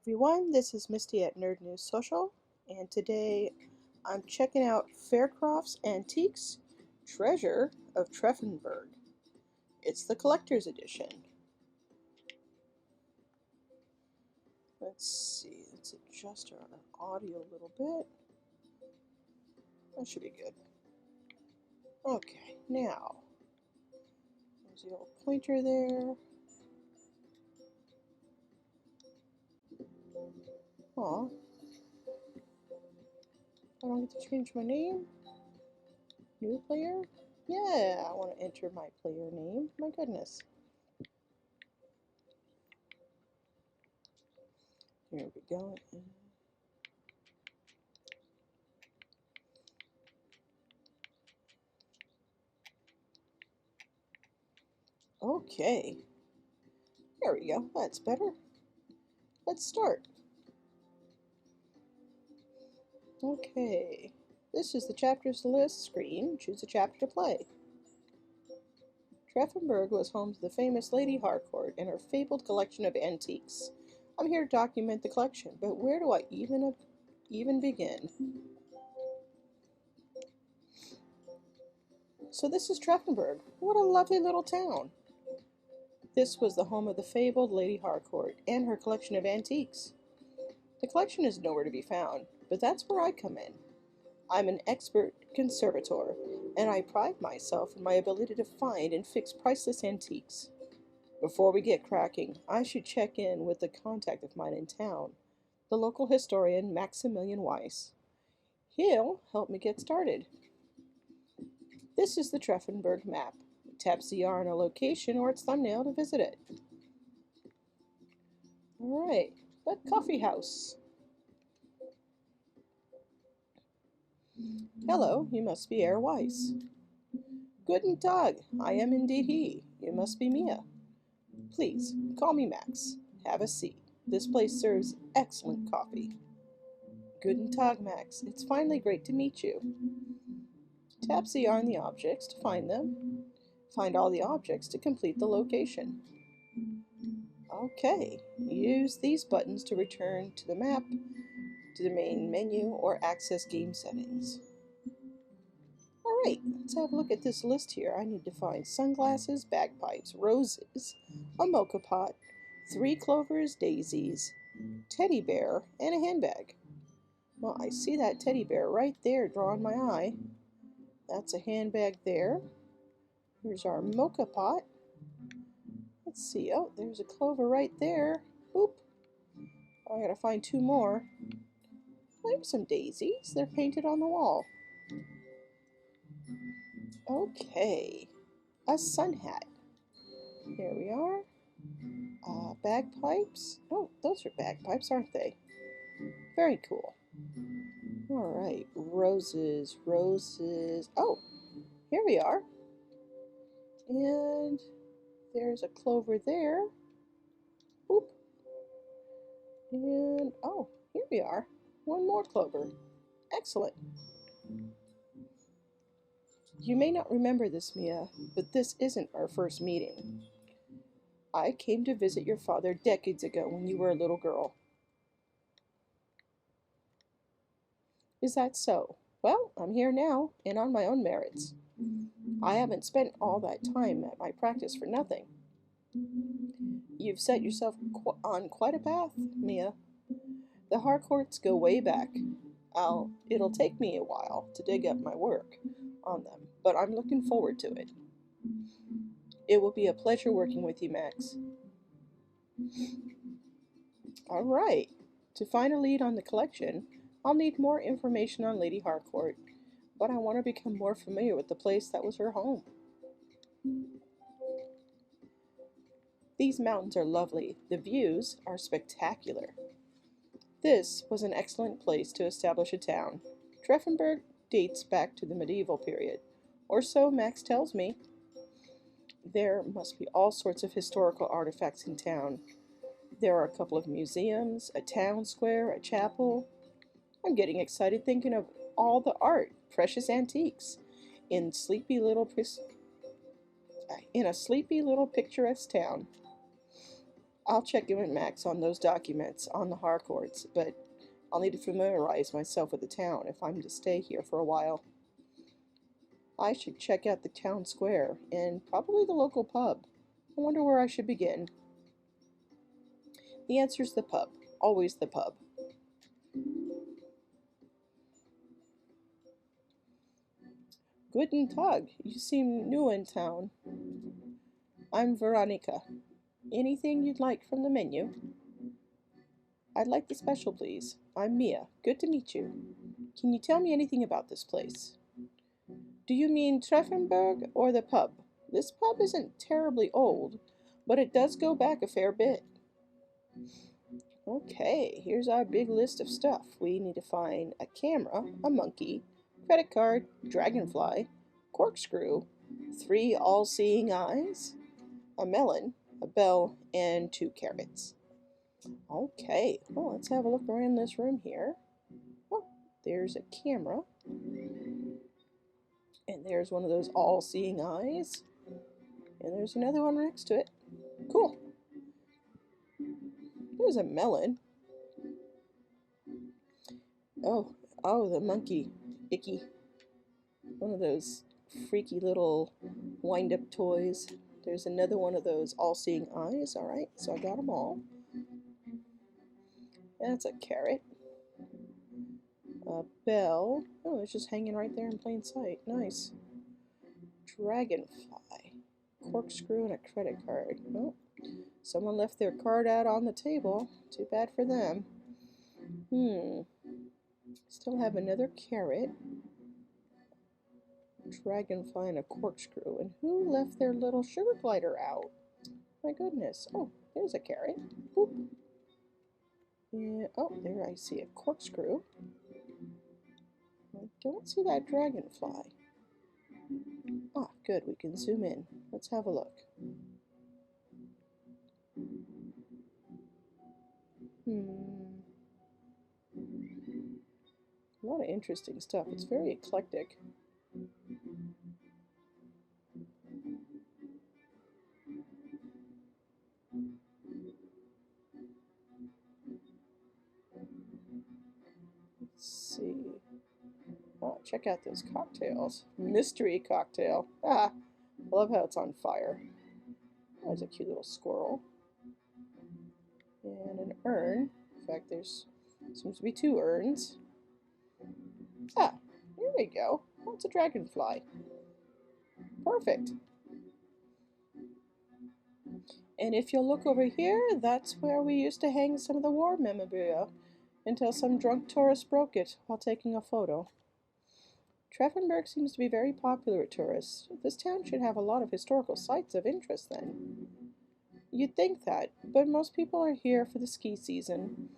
Everyone, this is Misty at Nerd News Social, and today I'm checking out Faircroft's Antiques Treasure of Treffenburg. It's the collector's edition. Let's see, let's adjust our audio a little bit. That should be good. Okay, now, there's the old pointer there. Aw, I don't get to change my name. New player? Yeah, I want to enter my player name. My goodness. Here we go. Okay, there we go. That's better. Let's start. Okay, this is the chapters list screen. Choose a chapter to play. Treffenburg was home to the famous Lady Harcourt and her fabled collection of antiques. I'm here to document the collection, but where do I even begin? So this is Treffenburg. What a lovely little town. This was the home of the fabled Lady Harcourt and her collection of antiques. The collection is nowhere to be found, but that's where I come in. I'm an expert conservator, and I pride myself in my ability to find and fix priceless antiques. Before we get cracking, I should check in with a contact of mine in town, the local historian Maximilian Weiss. He'll help me get started. This is the Treffenberg map. Tap CR on a location or its thumbnail to visit it. Alright, the coffee house. Hello, you must be Herr Weiss. Guten Tag, I am indeed he. You must be Mia. Please, call me Max. Have a seat. This place serves excellent coffee. Guten Tag, Max. It's finally great to meet you. Tap CR on the objects to find them. Find all the objects to complete the location. Okay, use these buttons to return to the map, to the main menu, or access game settings. Alright, let's have a look at this list here. I need to find sunglasses, bagpipes, roses, a mocha pot, 3 clovers, daisies, teddy bear, and a handbag. Well, I see that teddy bear right there drawing my eye. That's a handbag there. Here's our mocha pot. Let's see. Oh, there's a clover right there. Boop. I gotta find 2 more. There's some daisies. They're painted on the wall. Okay. A sun hat. There we are. Bagpipes. Oh, those are bagpipes, aren't they? Very cool. Alright. Roses. Roses. Oh, here we are. And there's a clover there. Boop. And, oh, here we are. 1 more clover. Excellent. You may not remember this, Mia, but this isn't our first meeting. I came to visit your father decades ago when you were a little girl. Is that so? Well, I'm here now, and on my own merits. I haven't spent all that time at my practice for nothing. You've set yourself on quite a path, Mia. The Harcourts go way back. It'll take me a while to dig up my work on them, but I'm looking forward to it. It will be a pleasure working with you, Max. All right. To find a lead on the collection, I'll need more information on Lady Harcourt, but I want to become more familiar with the place that was her home. These mountains are lovely. The views are spectacular. This was an excellent place to establish a town. Treffenberg dates back to the medieval period, or so Max tells me. There must be all sorts of historical artifacts in town. There are a couple of museums, a town square, a chapel. I'm getting excited thinking of all the art, precious antiques, in a sleepy little picturesque town. I'll check in with Max on those documents on the Harcourts, but I'll need to familiarize myself with the town if I'm to stay here for a while. I should check out the town square and probably the local pub. I wonder where I should begin. The answer's the pub. Always the pub. Guten Tag. You seem new in town. I'm Veronica. Anything you'd like from the menu? I'd like the special, please. I'm Mia. Good to meet you. Can you tell me anything about this place? Do you mean Treffenburg or the pub? This pub isn't terribly old, but it does go back a fair bit. Okay, here's our big list of stuff. We need to find a camera, a monkey, credit card, dragonfly, corkscrew, 3 all-seeing eyes, a melon, a bell, and 2 carrots. Okay, well, let's have a look around this room here. Oh, there's a camera. And there's one of those all-seeing eyes. And there's another one next to it. Cool. There's a melon. Oh, the monkey. Icky. One of those freaky little wind-up toys. There's another one of those all-seeing eyes. All right, so I got them all. That's a carrot. A bell. Oh, it's just hanging right there in plain sight. Nice. Dragonfly. Corkscrew and a credit card. Oh, someone left their card out on the table. Too bad for them. Still have another carrot. Dragonfly and a corkscrew. And who left their little sugar glider out? My goodness. Oh, there's a carrot. Boop. Yeah, oh, there I see a corkscrew. I don't see that dragonfly. Ah, good, we can zoom in. Let's have a look. A lot of interesting stuff. It's very eclectic. Let's see. Oh, check out those cocktails. Mystery cocktail. Ah, I love how it's on fire. Oh, there's a cute little squirrel. And an urn. In fact, there's seems to be 2 urns. Ah, here we go. Oh, it's a dragonfly. Perfect. And if you'll look over here, that's where we used to hang some of the war memorabilia until some drunk tourist broke it while taking a photo. Treffenburg seems to be very popular with tourists. This town should have a lot of historical sites of interest then. You'd think that, but most people are here for the ski season.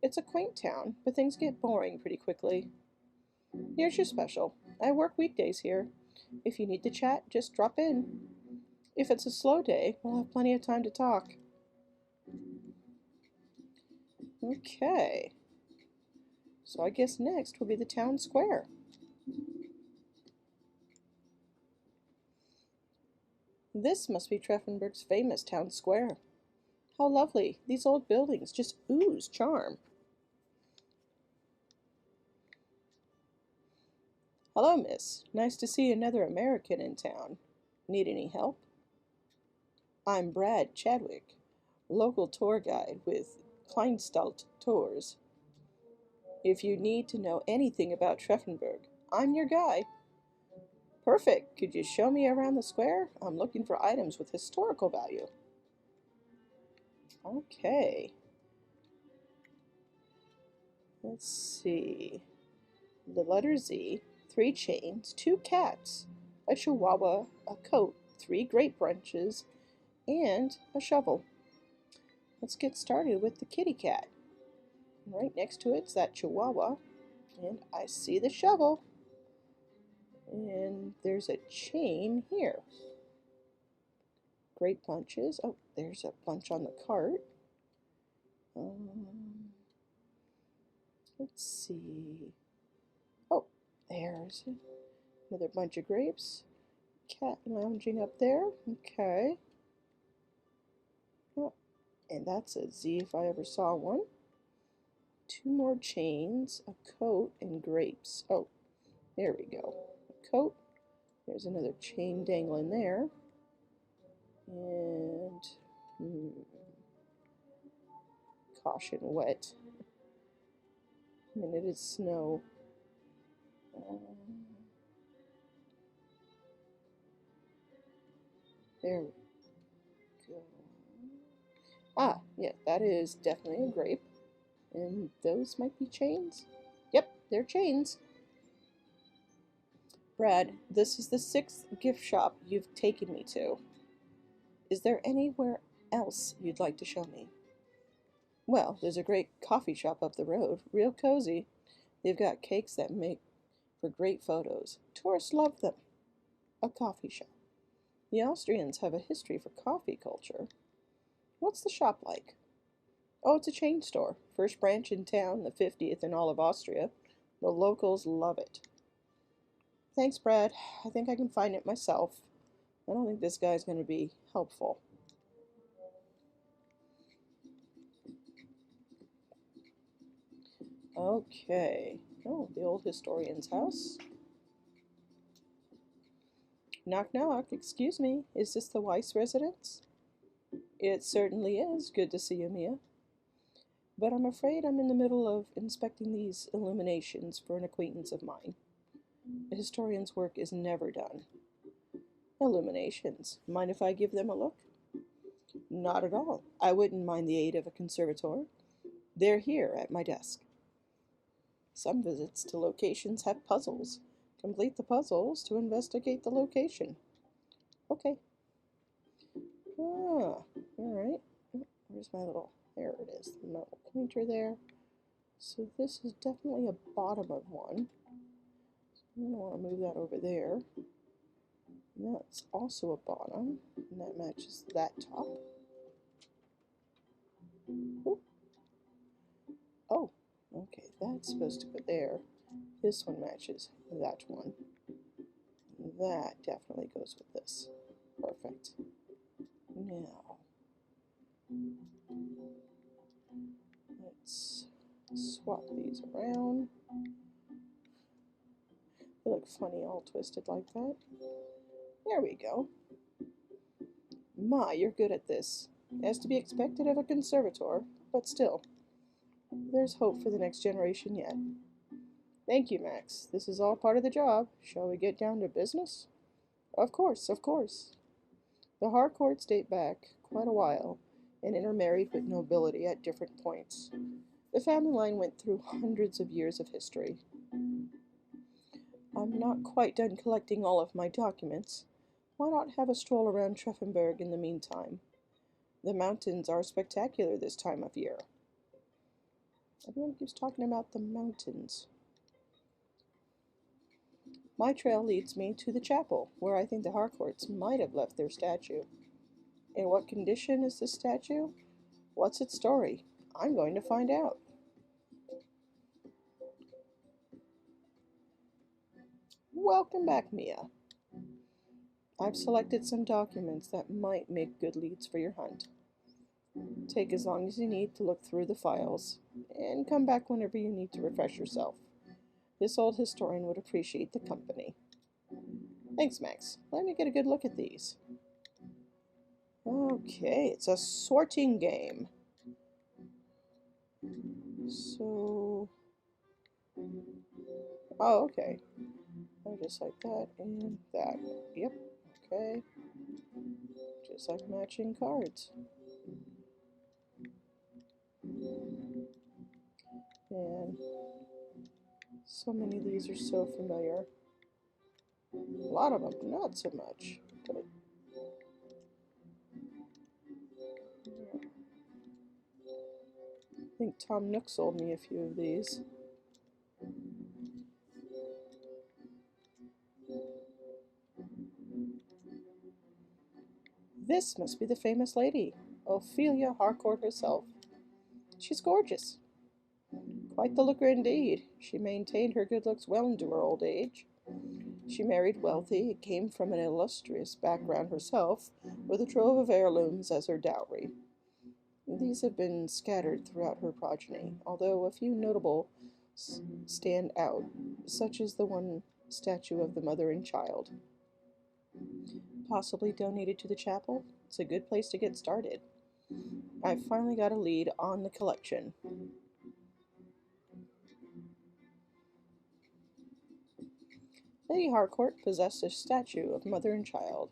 It's a quaint town, but things get boring pretty quickly. Here's your special. I work weekdays here. If you need to chat, just drop in. If it's a slow day, we'll have plenty of time to talk. Okay. So I guess next will be the town square. This must be Treffenberg's famous town square. How lovely. These old buildings just ooze charm. Hello, miss. Nice to see another American in town. Need any help? I'm Brad Chadwick, local tour guide with Kleinstalt Tours. If you need to know anything about Treffenberg, I'm your guy. Perfect. Could you show me around the square? I'm looking for items with historical value. Okay. Let's see. The letter Z, 3 chains, 2 cats, a chihuahua, a coat, 3 grape branches, and a shovel. Let's get started with the kitty cat. Right next to it's that chihuahua, and I see the shovel. And there's a chain here. Grape bunches. Oh, there's a bunch on the cart. Let's see. Oh, there's another bunch of grapes. Cat lounging up there. Okay. Oh, And that's a Z if I ever saw one. 2 more chains, a coat, and grapes. Oh, there we go. A coat. There's another chain dangling there. And caution, wet. I mean, it is snow. There we go. Ah, yeah, that is definitely a grape. And those might be chains? Yep, they're chains. Brad, this is the 6th gift shop you've taken me to. Is there anywhere else you'd like to show me? Well, there's a great coffee shop up the road, real cozy. They've got cakes that make for great photos. Tourists love them. A coffee shop. The Austrians have a history for coffee culture. What's the shop like? Oh, it's a chain store. First branch in town, the 50th in all of Austria. The locals love it. Thanks, Brad. I think I can find it myself. I don't think this guy's going to be helpful. Okay. Oh, the old historian's house. Knock, knock. Excuse me. Is this the Weiss residence? It certainly is. Good to see you, Mia. But I'm afraid I'm in the middle of inspecting these illuminations for an acquaintance of mine. A historian's work is never done. Illuminations. Mind if I give them a look? Not at all. I wouldn't mind the aid of a conservator. They're here at my desk. Some visits to locations have puzzles. Complete the puzzles to investigate the location. Okay. Ah, alright. Where's my little... There it is. The metal pointer there. So this is definitely a bottom of one. I'm going to want to move that over there. And that's also a bottom. And that matches that top. Ooh. Oh, okay. That's supposed to go there. This one matches that one. That definitely goes with this. Perfect. Now, let's swap these around. They look funny all twisted like that. There we go. My, you're good at this. As to be expected of a conservator, but still, there's hope for the next generation yet. Thank you, Max. This is all part of the job. Shall we get down to business? Of course, of course. The Harcourts date back quite a while and intermarried with nobility at different points. The family line went through hundreds of years of history. I'm not quite done collecting all of my documents. Why not have a stroll around Treffenburg in the meantime? The mountains are spectacular this time of year. Everyone keeps talking about the mountains. My trail leads me to the chapel, where I think the Harcourts might have left their statue. In what condition is this statue? What's its story? I'm going to find out. Welcome back, Mia. I've selected some documents that might make good leads for your hunt. Take as long as you need to look through the files, and come back whenever you need to refresh yourself. This old historian would appreciate the company. Thanks, Max. Let me get a good look at these. Okay, it's a sorting game. So... Oh, okay. Just like that and that. Yep, okay. Just like matching cards. And so many of these are so familiar. A lot of them, not so much. But I think Tom Nook sold me a few of these. This must be the famous lady, Ophelia Harcourt herself. She's gorgeous. Quite the looker indeed. She maintained her good looks well into her old age. She married wealthy, came from an illustrious background herself, with a trove of heirlooms as her dowry. These have been scattered throughout her progeny, although a few notable stand out, such as the one statue of the mother and child. Possibly donated to the chapel? It's a good place to get started. I've finally got a lead on the collection. Lady Harcourt possessed a statue of mother and child.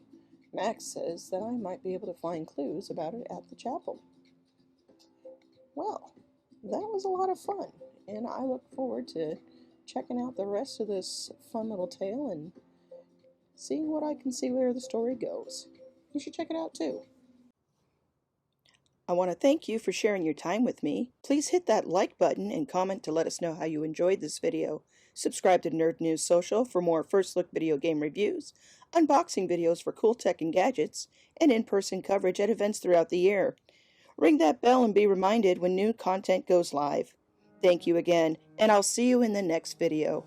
Max says that I might be able to find clues about it at the chapel. Well, that was a lot of fun, and I look forward to checking out the rest of this fun little tale and seeing what I can see where the story goes. You should check it out too. I want to thank you for sharing your time with me. Please hit that like button and comment to let us know how you enjoyed this video. Subscribe to Nerd News Social for more first look video game reviews, unboxing videos for cool tech and gadgets, and in-person coverage at events throughout the year. Ring that bell and be reminded when new content goes live. Thank you again, and I'll see you in the next video.